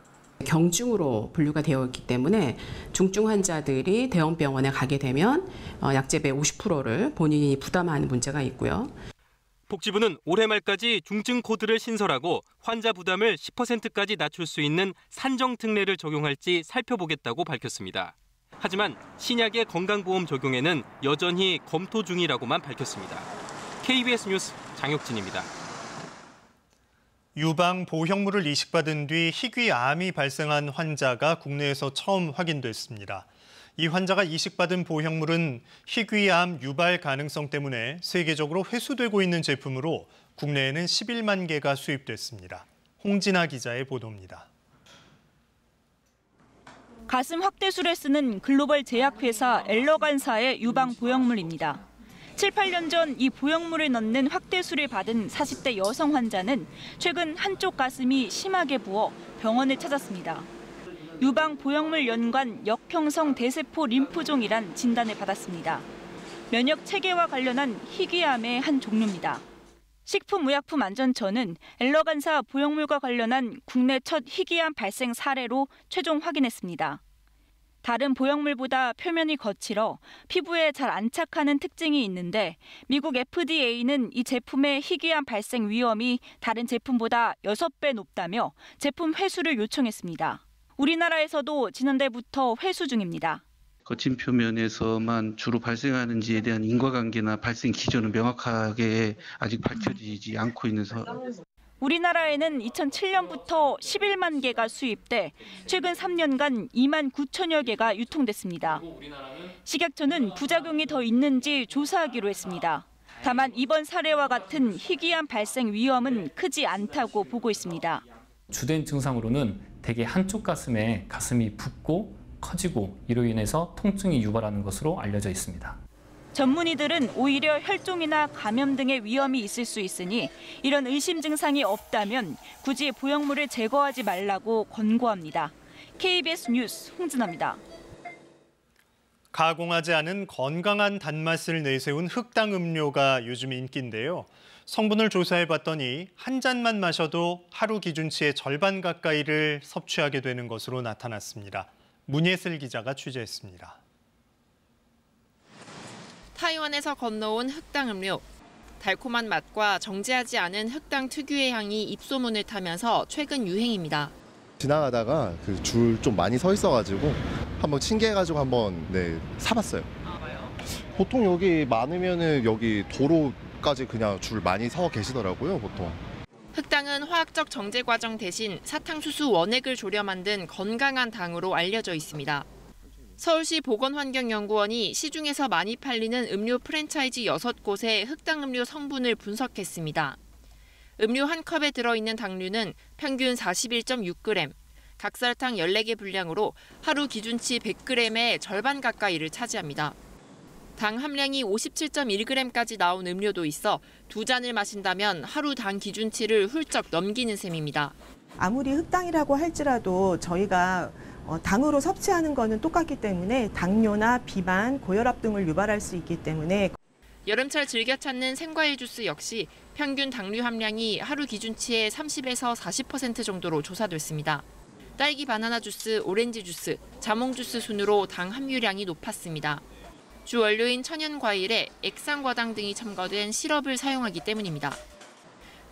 경증으로 분류가 되어 있기 때문에 중증 환자들이 대형 병원에 가게 되면 약재배 50%를 본인이 부담하는 문제가 있고요. 복지부는 올해 말까지 중증 코드를 신설하고 환자 부담을 10%까지 낮출 수 있는 산정 특례를 적용할지 살펴보겠다고 밝혔습니다. 하지만 신약의 건강보험 적용에는 여전히 검토 중이라고만 밝혔습니다. KBS 뉴스 장혁진입니다. 유방 보형물을 이식받은 뒤 희귀암이 발생한 환자가 국내에서 처음 확인됐습니다. 이 환자가 이식받은 보형물은 희귀암 유발 가능성 때문에 세계적으로 회수되고 있는 제품으로 국내에는 11만 개가 수입됐습니다. 홍진아 기자의 보도입니다. 가슴 확대술에 쓰는 글로벌 제약회사 엘러간사의 유방 보형물입니다. 7, 8년 전 이 보형물을 넣는 확대술을 받은 40대 여성 환자는 최근 한쪽 가슴이 심하게 부어 병원을 찾았습니다. 유방 보형물 연관 역형성 대세포 림프종이란 진단을 받았습니다. 면역 체계와 관련한 희귀암의 한 종류입니다. 식품의약품안전처는 엘러간사 보형물과 관련한 국내 첫 희귀암 발생 사례로 최종 확인했습니다. 다른 보형물보다 표면이 거칠어 피부에 잘 안착하는 특징이 있는데 미국 FDA는 이 제품의 희귀암 발생 위험이 다른 제품보다 6배 높다며 제품 회수를 요청했습니다. 우리나라에서도 지난달부터 회수 중입니다. 거친 표면에서만 주로 발생하는지에 대한 인과관계나 발생 기전은 명확하게 아직 밝혀지지 않고 있는 상황. 우리나라에는 2007년부터 11만 개가 수입돼 최근 3년간 2만 9천여 개가 유통됐습니다. 식약처는 부작용이 더 있는지 조사하기로 했습니다. 다만 이번 사례와 같은 희귀암 발생 위험은 크지 않다고 보고 있습니다. 주된 증상으로는 대개 한쪽 가슴에 가슴이 붓고 커지고 이로 인해서 통증이 유발하는 것으로 알려져 있습니다. 전문의들은 오히려 혈종이나 감염 등의 위험이 있을 수 있으니 이런 의심 증상이 없다면 굳이 보형물을 제거하지 말라고 권고합니다. KBS 뉴스 홍진아입니다. 가공하지 않은 건강한 단맛을 내세운 흑당 음료가 요즘 인기인데요. 성분을 조사해봤더니 한 잔만 마셔도 하루 기준치의 절반 가까이를 섭취하게 되는 것으로 나타났습니다. 문예슬 기자가 취재했습니다. 타이완에서 건너온 흑당 음료. 달콤한 맛과 정제하지 않은 흑당 특유의 향이 입소문을 타면서 최근 유행입니다. 지나가다가 그 줄 좀 많이 서 있어가지고 한번 신기해가지고 한번 사봤어요. 보통 여기 많으면은 여기 도로까지 그냥 줄 많이 서 계시더라고요, 보통. 흑당은 화학적 정제 과정 대신 사탕수수 원액을 졸여 만든 건강한 당으로 알려져 있습니다. 서울시 보건환경연구원이 시중에서 많이 팔리는 음료 프랜차이즈 6곳의 흑당 음료 성분을 분석했습니다. 음료 한 컵에 들어있는 당류는 평균 41.6g, 각설탕 14개 분량으로 하루 기준치 100g의 절반 가까이를 차지합니다. 당 함량이 57.1g까지 나온 음료도 있어 2잔을 마신다면 하루 당 기준치를 훌쩍 넘기는 셈입니다. 아무리 흑당이라고 할지라도 저희가 당으로 섭취하는 것은 똑같기 때문에 당뇨나 비만, 고혈압 등을 유발할 수 있기 때문에 여름철 즐겨 찾는 생과일 주스 역시 평균 당류 함량이 하루 기준치의 30에서 40% 정도로 조사됐습니다. 딸기 바나나 주스, 오렌지 주스, 자몽 주스 순으로 당 함유량이 높았습니다. 주 원료인 천연 과일에 액상과당 등이 첨가된 시럽을 사용하기 때문입니다.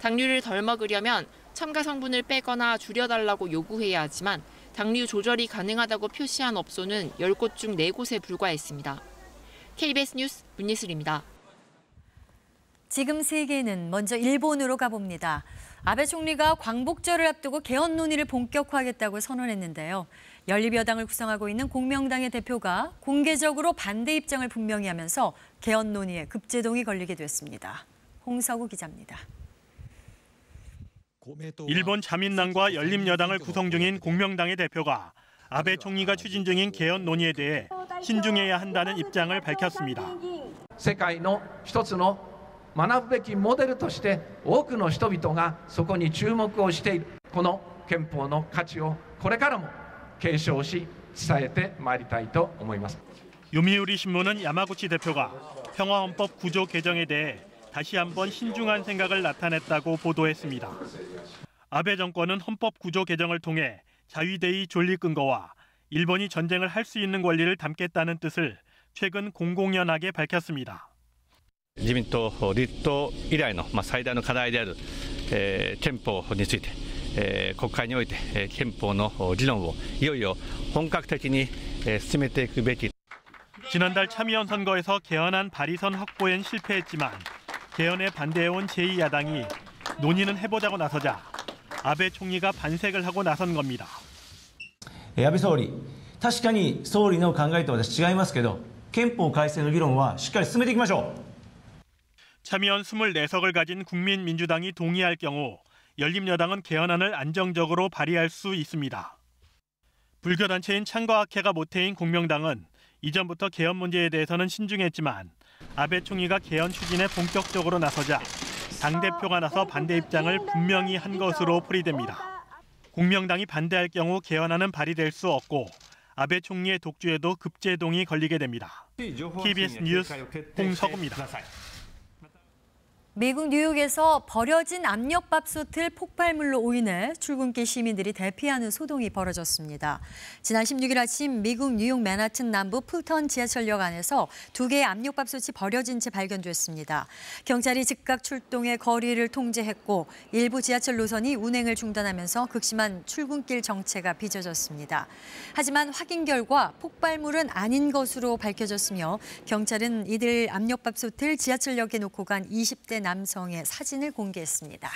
당류를 덜 먹으려면 첨가 성분을 빼거나 줄여달라고 요구해야 하지만 당류 조절이 가능하다고 표시한 업소는 10곳 중 4곳에 불과했습니다. KBS 뉴스 문예슬입니다. 지금 세계는 먼저 일본으로 가봅니다. 아베 총리가 광복절을 앞두고 개헌 논의를 본격화하겠다고 선언했는데요. 연립여당을 구성하고 있는 공명당의 대표가 공개적으로 반대 입장을 분명히 하면서 개헌 논의에 급제동이 걸리게 됐습니다. 홍석우 기자입니다. 일본 자민당과 연립여당을 구성 중인 공명당의 대표가 아베 총리가 추진 중인 개헌 논의에 대해 신중해야 한다는 입장을 밝혔습니다. 世界の一つの学ぶべきモデルとして多くの人々がそこに注目をしているこの憲法の価値をこれからも継承し伝えてまいりたいと思います. 요미우리 신문은 야마구치 대표가 평화헌법 구조 개정에 대해 다시 한번 신중한 생각을 나타냈다고 보도했습니다. 아베 정권은 헌법 구조 개정을 통해 자위대의 존립 근거와 일본이 전쟁을 할 수 있는 권리를 담겠다는 뜻을 최근 공공연하게 밝혔습니다. 自民党立党以来の最大の課題である憲法について国会において憲法の議論をいよいよ本格的に進めていくべき. 지난달 참의원 선거에서 개헌안 발의선 확보엔 실패했지만 개헌에 반대해온 제2야당이 논의는 해보자고 나서자 아베 총리가 반색을 하고 나선 겁니다. 安倍総理、確かに総理の考えと私違いますけど、憲法改正の議論はしっかり進めていきましょう. 참의원 24석을 가진 국민민주당이 동의할 경우 연립여당은 개헌안을 안정적으로 발의할 수 있습니다. 불교단체인 창과학회가 모태인 공명당은 이전부터 개헌 문제에 대해서는 신중했지만 아베 총리가 개헌 추진에 본격적으로 나서자 당대표가 나서 반대 입장을 분명히 한 것으로 풀이됩니다. 공명당이 반대할 경우 개헌안은 발의될 수 없고 아베 총리의 독주에도 급제동이 걸리게 됩니다. KBS 뉴스 홍석우입니다. 미국 뉴욕에서 버려진 압력밥솥을 폭발물로 오인해 출근길 시민들이 대피하는 소동이 벌어졌습니다. 지난 16일 아침 미국 뉴욕 맨하튼 남부 풀턴 지하철역 안에서 2개의 압력밥솥이 버려진 채 발견됐습니다. 경찰이 즉각 출동해 거리를 통제했고 일부 지하철 노선이 운행을 중단하면서 극심한 출근길 정체가 빚어졌습니다. 하지만 확인 결과 폭발물은 아닌 것으로 밝혀졌으며 경찰은 이들 압력밥솥을 지하철역에 놓고 간 20대 남성의 사진을 공개했습니다.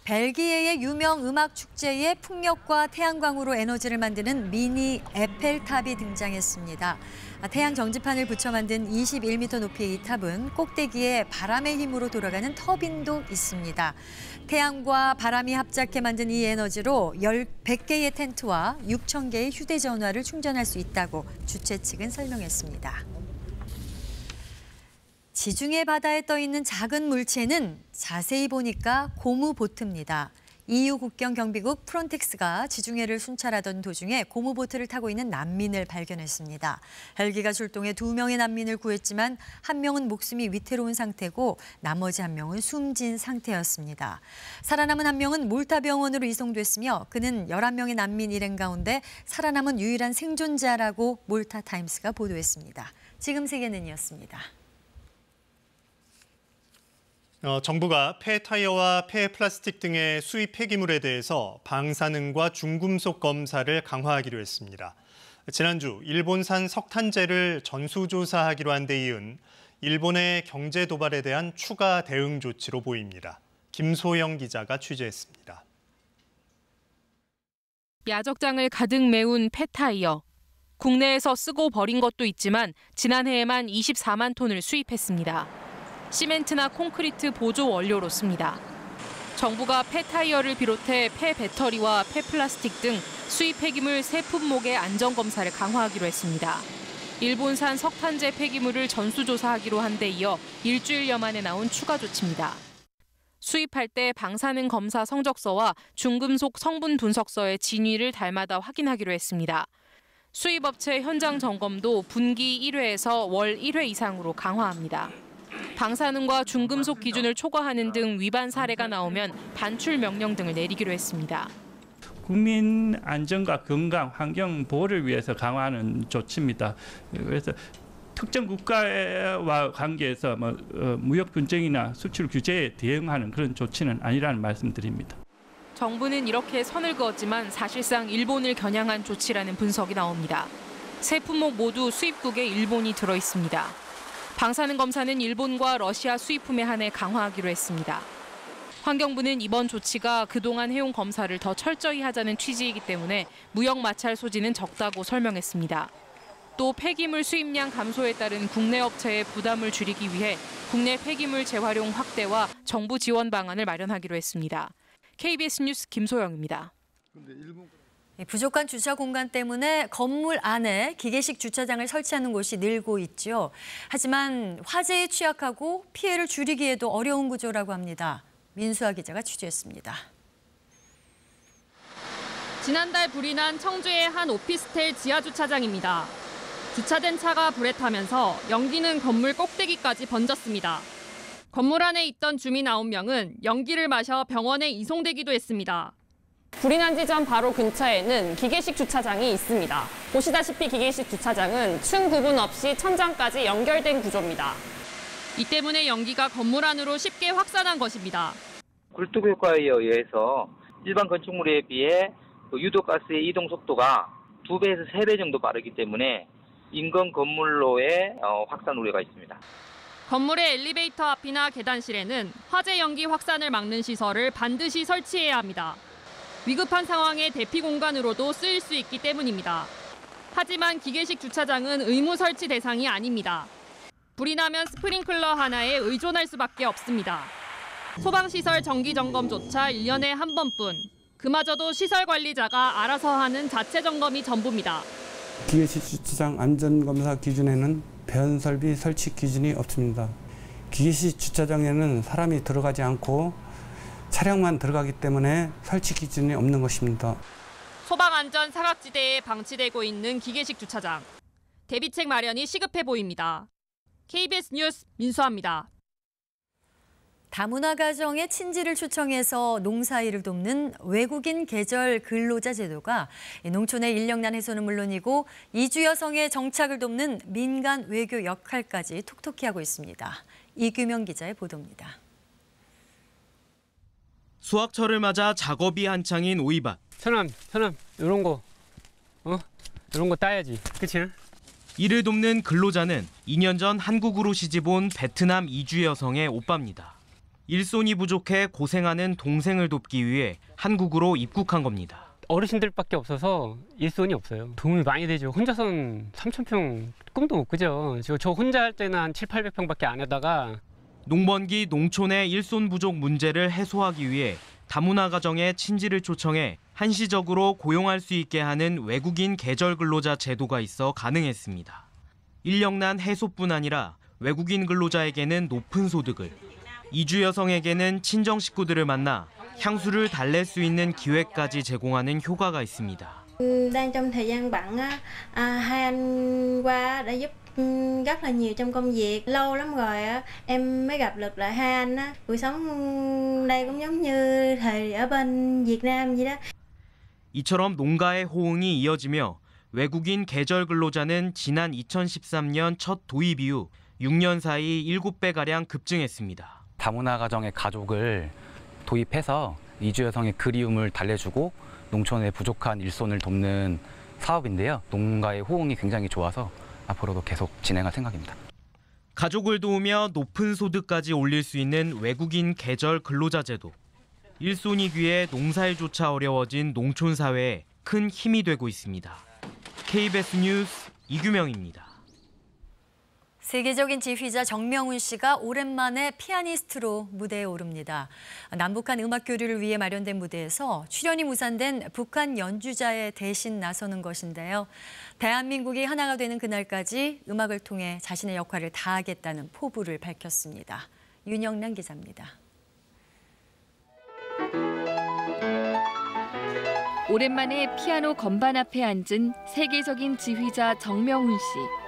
벨기에의 유명 음악 축제에 풍력과 태양광으로 에너지를 만드는 미니 에펠탑이 등장했습니다. 태양 전지판을 붙여 만든 21m 높이의 이 탑은 꼭대기에 바람의 힘으로 돌아가는 터빈도 있습니다. 태양과 바람이 합작해 만든 이 에너지로 100개의 텐트와 6,000개의 휴대전화를 충전할 수 있다고 주최 측은 설명했습니다. 지중해 바다에 떠 있는 작은 물체는 자세히 보니까 고무보트입니다. EU 국경경비국 프론텍스가 지중해를 순찰하던 도중에 고무보트를 타고 있는 난민을 발견했습니다. 헬기가 출동해 2명의 난민을 구했지만 1명은 목숨이 위태로운 상태고 나머지 1명은 숨진 상태였습니다. 살아남은 1명은 몰타 병원으로 이송됐으며 그는 11명의 난민 일행 가운데 살아남은 유일한 생존자라고 몰타 타임스가 보도했습니다. 지금 세계는이었습니다. 정부가 폐타이어와 폐플라스틱 등의 수입 폐기물에 대해서 방사능과 중금속 검사를 강화하기로 했습니다. 지난주 일본산 석탄재를 전수조사하기로 한 데 이은 일본의 경제 도발에 대한 추가 대응 조치로 보입니다. 김소영 기자가 취재했습니다. 야적장을 가득 메운 폐타이어. 국내에서 쓰고 버린 것도 있지만 지난해에만 24만 톤을 수입했습니다. 시멘트나 콘크리트 보조 원료로 씁니다. 정부가 폐타이어를 비롯해 폐배터리와 폐플라스틱 등 수입 폐기물 세 품목의 안전검사를 강화하기로 했습니다. 일본산 석탄재 폐기물을 전수조사하기로 한 데 이어 일주일여 만에 나온 추가 조치입니다. 수입할 때 방사능 검사 성적서와 중금속 성분 분석서의 진위를 달마다 확인하기로 했습니다. 수입업체 현장 점검도 분기 1회에서 월 1회 이상으로 강화합니다. 방사능과 중금속 기준을 초과하는 등 위반 사례가 나오면 반출 명령 등을 내리기로 했습니다. 국민 안전과 건강, 환경 보호를 위해서 강화하는 조치입니다. 그래서 특정 국가와 관계에서 무역 분쟁이나 수출 규제에 대응하는 그런 조치는 아니라는 말씀드립니다. 정부는 이렇게 선을 그었지만 사실상 일본을 겨냥한 조치라는 분석이 나옵니다. 세 품목 모두 수입국에 일본이 들어 있습니다. 방사능 검사는 일본과 러시아 수입품에 한해 강화하기로 했습니다. 환경부는 이번 조치가 그동안 해온 검사를 더 철저히 하자는 취지이기 때문에 무역 마찰 소지는 적다고 설명했습니다. 또 폐기물 수입량 감소에 따른 국내 업체의 부담을 줄이기 위해 국내 폐기물 재활용 확대와 정부 지원 방안을 마련하기로 했습니다. KBS 뉴스 김소영입니다. 부족한 주차 공간 때문에 건물 안에 기계식 주차장을 설치하는 곳이 늘고 있죠. 하지만 화재에 취약하고 피해를 줄이기에도 어려운 구조라고 합니다. 민수아 기자가 취재했습니다. 지난달 불이 난 청주의 한 오피스텔 지하주차장입니다. 주차된 차가 불에 타면서 연기는 건물 꼭대기까지 번졌습니다. 건물 안에 있던 주민 9명은 연기를 마셔 병원에 이송되기도 했습니다. 불이 난 지점 바로 근처에는 기계식 주차장이 있습니다. 보시다시피 기계식 주차장은 층 구분 없이 천장까지 연결된 구조입니다. 이 때문에 연기가 건물 안으로 쉽게 확산한 것입니다. 굴뚝 효과에 의해서 일반 건축물에 비해 유독가스의 이동 속도가 2배에서 3배 정도 빠르기 때문에 인근 건물로의 확산 우려가 있습니다. 건물의 엘리베이터 앞이나 계단실에는 화재 연기 확산을 막는 시설을 반드시 설치해야 합니다. 위급한 상황의 대피 공간으로도 쓰일 수 있기 때문입니다. 하지만 기계식 주차장은 의무 설치 대상이 아닙니다. 불이 나면 스프링클러 하나에 의존할 수밖에 없습니다. 소방시설 정기 점검조차 1년에 한 번뿐. 그마저도 시설 관리자가 알아서 하는 자체 점검이 전부입니다. 기계식 주차장 안전검사 기준에는 변설비 설치 기준이 없습니다. 기계식 주차장에는 사람이 들어가지 않고 차량만 들어가기 때문에 설치 기준이 없는 것입니다. 소방안전 사각지대에 방치되고 있는 기계식 주차장. 대비책 마련이 시급해 보입니다. KBS 뉴스 민수아입니다. 다문화 가정의 친지를 초청해서 농사일을 돕는 외국인 계절 근로자 제도가 농촌의 인력난 해소는 물론이고 이주 여성의 정착을 돕는 민간 외교 역할까지 톡톡히 하고 있습니다. 이규명 기자의 보도입니다. 수확철을 맞아 작업이 한창인 오이밭. 천암 이런 거 이런 거 따야지, 그치? 이를 돕는 근로자는 2년 전 한국으로 시집온 베트남 이주 여성의 오빠입니다. 일손이 부족해 고생하는 동생을 돕기 위해 한국으로 입국한 겁니다. 어르신들밖에 없어서 일손이 없어요. 도움이 많이 되죠. 혼자서는 3,000평 꿈도 못 꾸죠. 저 혼자 할 때는 한 700~800평밖에 안 하다가. 농번기 농촌의 일손 부족 문제를 해소하기 위해 다문화 가정의 친지를 초청해 한시적으로 고용할 수 있게 하는 외국인 계절 근로자 제도가 있어 가능했습니다. 인력난 해소뿐 아니라 외국인 근로자에게는 높은 소득을, 이주 여성에게는 친정 식구들을 만나 향수를 달랠 수 있는 기회까지 제공하는 효과가 있습니다. đang trong thời gian bận á, hai anh qua đã giúp rất là nhiều trong công việc. Lâu lắm rồi á, em mới gặp được lại hai anh á. Cuộc sống đây cũng giống như thời ở bên Việt Nam vậy đó. 이처럼 농가의 호응이 이어지며 외국인 계절 근로자는 지난 2013년 첫 도입 이후 6년 사이 7배가량 급증했습니다. 다문화 가정의 가족을 도입해서 이주 여성의 그리움을 달래주고 농촌의 부족한 일손을 돕는 사업인데요. 농가의 호응이 굉장히 좋아서 앞으로도 계속 진행할 생각입니다. 가족을 도우며 높은 소득까지 올릴 수 있는 외국인 계절 근로자 제도. 일손이 귀해 농사일조차 어려워진 농촌 사회에 큰 힘이 되고 있습니다. KBS 뉴스 이규명입니다. 세계적인 지휘자 정명훈 씨가 오랜만에 피아니스트로 무대에 오릅니다. 남북한 음악 교류를 위해 마련된 무대에서 출연이 무산된 북한 연주자의 대신 나서는 것인데요. 대한민국이 하나가 되는 그날까지 음악을 통해 자신의 역할을 다하겠다는 포부를 밝혔습니다. 윤영란 기자입니다. 오랜만에 피아노 건반 앞에 앉은 세계적인 지휘자 정명훈 씨.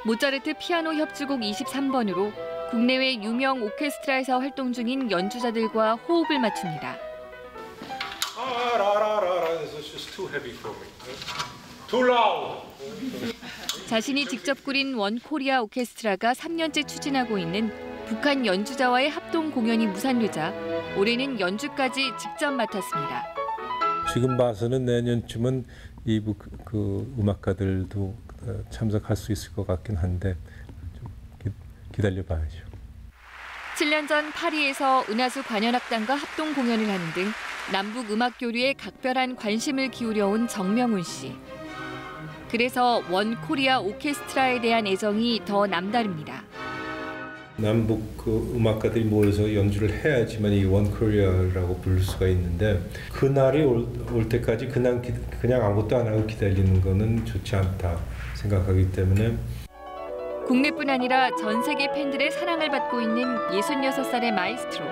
모차르트 피아노 협주곡 23번으로 국내외 유명 오케스트라에서 활동 중인 연주자들과 호흡을 맞춥니다. 자신이 직접 꾸린 원코리아 오케스트라가 3년째 추진하고 있는 북한 연주자와의 합동 공연이 무산되자 올해는 연주까지 직접 맡았습니다. 지금 봐서는 내년쯤은 이북 음악가들도 참석할 수 있을 것 같긴 한데 좀 기다려봐야죠. 7년 전 파리에서 은하수 관현악단과 합동 공연을 하는 등 남북 음악 교류에 각별한 관심을 기울여온 정명훈 씨. 그래서 원 코리아 오케스트라에 대한 애정이 더 남다릅니다. 남북 음악가들이 모여서 연주를 해야지만 이 원 코리아라고 부를 수가 있는데 그날이 올 때까지 그냥 아무것도 안 하고 기다리는 거는 좋지 않다 생각하기 때문에 국내뿐 아니라 전 세계 팬들의 사랑을 받고 있는 66살의 마이스트로.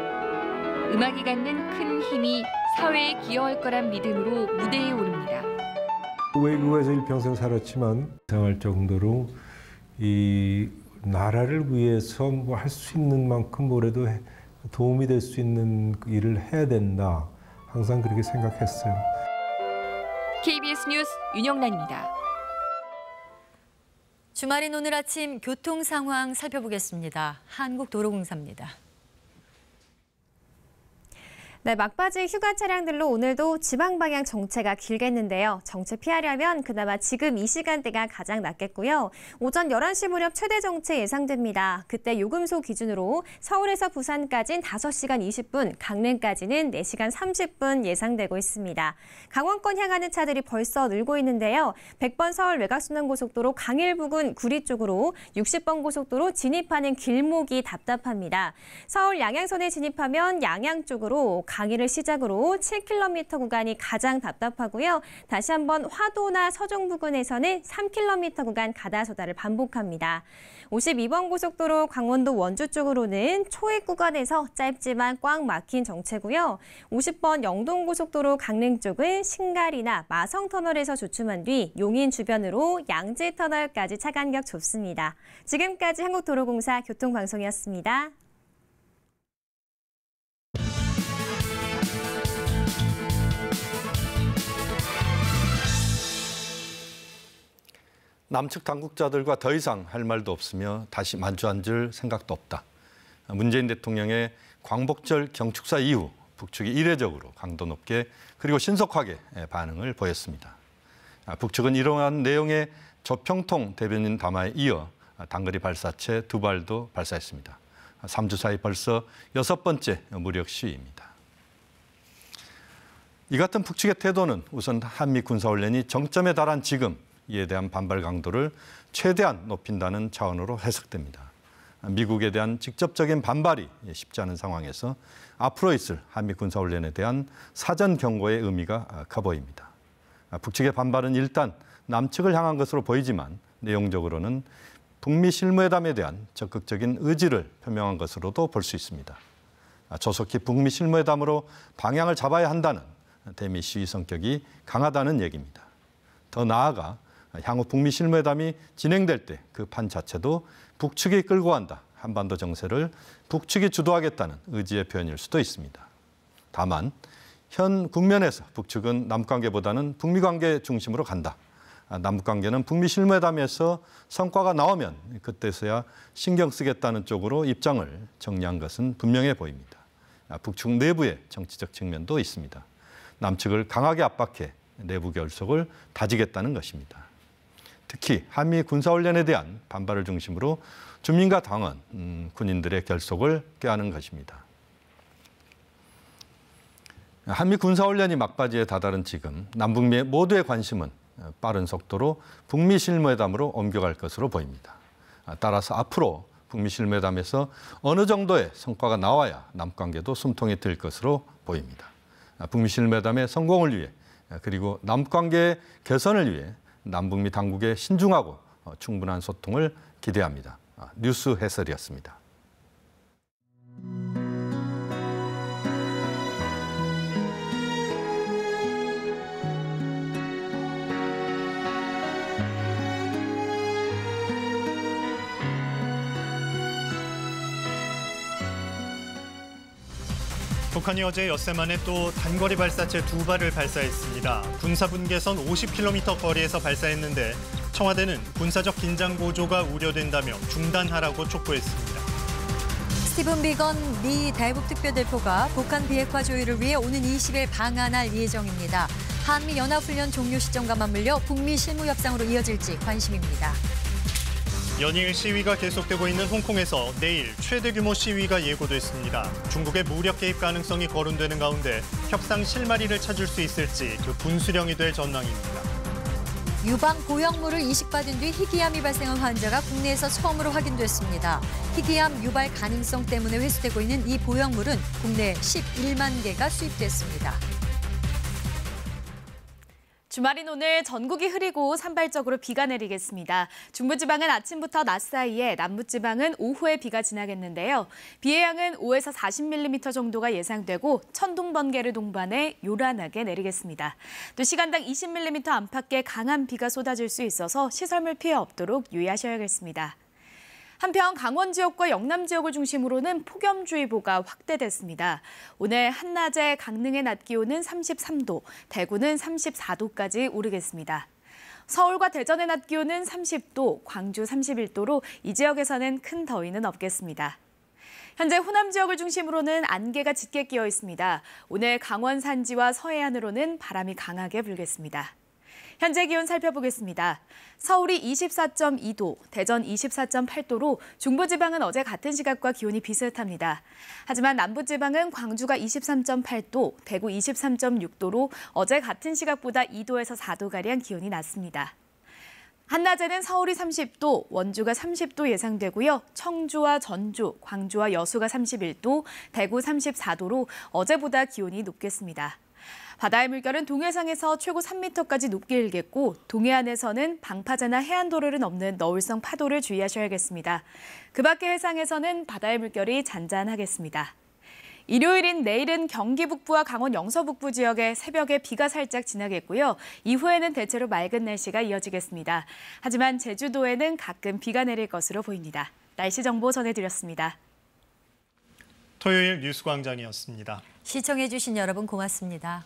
음악이 갖는 큰 힘이 사회에 기여할 거란 믿음으로 무대에 오릅니다. 외국에서 일평생 살았지만 생활 정도로 이 나라를 위해서 뭐 할 수 있는 만큼 뭐라도 도움이 될 수 있는 일을 해야 된다. 항상 그렇게 생각했어요. KBS 뉴스 윤영란입니다. 주말인 오늘 아침 교통 상황 살펴보겠습니다. 한국도로공사입니다. 네, 막바지 휴가 차량들로 오늘도 지방 방향 정체가 길겠는데요. 정체 피하려면 그나마 지금 이 시간대가 가장 낫겠고요. 오전 11시 무렵 최대 정체 예상됩니다. 그때 요금소 기준으로 서울에서 부산까지는 5시간 20분, 강릉까지는 4시간 30분 예상되고 있습니다. 강원권 향하는 차들이 벌써 늘고 있는데요. 100번 서울 외곽순환고속도로 강일 부근 구리 쪽으로 60번 고속도로 진입하는 길목이 답답합니다. 서울 양양선에 진입하면 양양 쪽으로 강일을 시작으로 7km 구간이 가장 답답하고요. 다시 한번 화도나 서종 부근에서는 3km 구간 가다서다를 반복합니다. 52번 고속도로 강원도 원주 쪽으로는 초입 구간에서 짧지만 꽉 막힌 정체고요. 50번 영동고속도로 강릉 쪽은 신갈이나 마성터널에서 주춤한 뒤 용인 주변으로 양지터널까지 차 간격 좁습니다. 지금까지 한국도로공사 교통방송이었습니다. 남측 당국자들과 더 이상 할 말도 없으며 다시 마주 앉을 생각도 없다. 문재인 대통령의 광복절 경축사 이후 북측이 이례적으로 강도 높게 그리고 신속하게 반응을 보였습니다. 북측은 이러한 내용의 조평통 대변인 담화에 이어 단거리 발사체 2발도 발사했습니다. 3주 사이 벌써 6번째 무력 시위입니다. 이 같은 북측의 태도는 우선 한미 군사훈련이 정점에 달한 지금 이에 대한 반발 강도를 최대한 높인다는 차원으로 해석됩니다. 미국에 대한 직접적인 반발이 쉽지 않은 상황에서 앞으로 있을 한미 군사훈련에 대한 사전 경고의 의미가 커 보입니다. 북측의 반발은 일단 남측을 향한 것으로 보이지만 내용적으로는 북미 실무회담에 대한 적극적인 의지를 표명한 것으로도 볼 수 있습니다. 조속히 북미 실무회담으로 방향을 잡아야 한다는 대미 시위 성격이 강하다는 얘기입니다. 더 나아가 향후 북미 실무회담이 진행될 때 그 판 자체도 북측이 끌고 간다. 한반도 정세를 북측이 주도하겠다는 의지의 표현일 수도 있습니다. 다만 현 국면에서 북측은 남관계보다는 북미 관계 중심으로 간다. 남북관계는 북미 실무회담에서 성과가 나오면 그때서야 신경 쓰겠다는 쪽으로 입장을 정리한 것은 분명해 보입니다. 북측 내부의 정치적 측면도 있습니다. 남측을 강하게 압박해 내부 결속을 다지겠다는 것입니다. 특히 한미 군사훈련에 대한 반발을 중심으로 주민과 당원, 군인들의 결속을 꾀하는 것입니다. 한미 군사훈련이 막바지에 다다른 지금 남북미 모두의 관심은 빠른 속도로 북미 실무회담으로 옮겨갈 것으로 보입니다. 따라서 앞으로 북미 실무회담에서 어느 정도의 성과가 나와야 남관계도 숨통이 들 것으로 보입니다. 북미 실무회담의 성공을 위해 그리고 남관계의 개선을 위해 남북미 당국의 신중하고 충분한 소통을 기대합니다. 뉴스 해설이었습니다. 북한이 어제 엿새 만에 또 단거리 발사체 2발을 발사했습니다. 군사분계선 50km 거리에서 발사했는데 청와대는 군사적 긴장 고조가 우려된다며 중단하라고 촉구했습니다. 스티븐 비건 미 대북특별대표가 북한 비핵화 조율을 위해 오는 20일 방한할 예정입니다. 한미 연합훈련 종료 시점과 맞물려 북미 실무 협상으로 이어질지 관심입니다. 연일 시위가 계속되고 있는 홍콩에서 내일 최대 규모 시위가 예고됐습니다. 중국의 무력 개입 가능성이 거론되는 가운데 협상 실마리를 찾을 수 있을지 그 분수령이 될 전망입니다. 유방 보형물을 이식받은 뒤 희귀암이 발생한 환자가 국내에서 처음으로 확인됐습니다. 희귀암 유발 가능성 때문에 회수되고 있는 이 보형물은 국내 11만 개가 수입됐습니다. 주말인 오늘 전국이 흐리고 산발적으로 비가 내리겠습니다. 중부지방은 아침부터 낮 사이에, 남부지방은 오후에 비가 지나겠는데요. 비의 양은 5에서 40mm 정도가 예상되고 천둥, 번개를 동반해 요란하게 내리겠습니다. 또 시간당 20mm 안팎의 강한 비가 쏟아질 수 있어서 시설물 피해 없도록 유의하셔야겠습니다. 한편 강원 지역과 영남 지역을 중심으로는 폭염주의보가 확대됐습니다. 오늘 한낮에 강릉의 낮 기온은 33도, 대구는 34도까지 오르겠습니다. 서울과 대전의 낮 기온은 30도, 광주 31도로 이 지역에서는 큰 더위는 없겠습니다. 현재 호남 지역을 중심으로는 안개가 짙게 끼어 있습니다. 오늘 강원 산지와 서해안으로는 바람이 강하게 불겠습니다. 현재 기온 살펴보겠습니다. 서울이 24.2도, 대전 24.8도로 중부지방은 어제 같은 시각과 기온이 비슷합니다. 하지만 남부지방은 광주가 23.8도, 대구 23.6도로 어제 같은 시각보다 2도에서 4도가량 기온이 낮습니다. 한낮에는 서울이 30도, 원주가 30도 예상되고요. 청주와 전주, 광주와 여수가 31도, 대구 34도로 어제보다 기온이 높겠습니다. 바다의 물결은 동해상에서 최고 3m까지 높게 일겠고 동해안에서는 방파제나 해안도로를 넘는 너울성 파도를 주의하셔야겠습니다. 그 밖의 해상에서는 바다의 물결이 잔잔하겠습니다. 일요일인 내일은 경기 북부와 강원 영서 북부 지역에 새벽에 비가 살짝 지나겠고요. 이후에는 대체로 맑은 날씨가 이어지겠습니다. 하지만 제주도에는 가끔 비가 내릴 것으로 보입니다. 날씨 정보 전해드렸습니다. 토요일 뉴스광장이었습니다. 시청해주신 여러분 고맙습니다.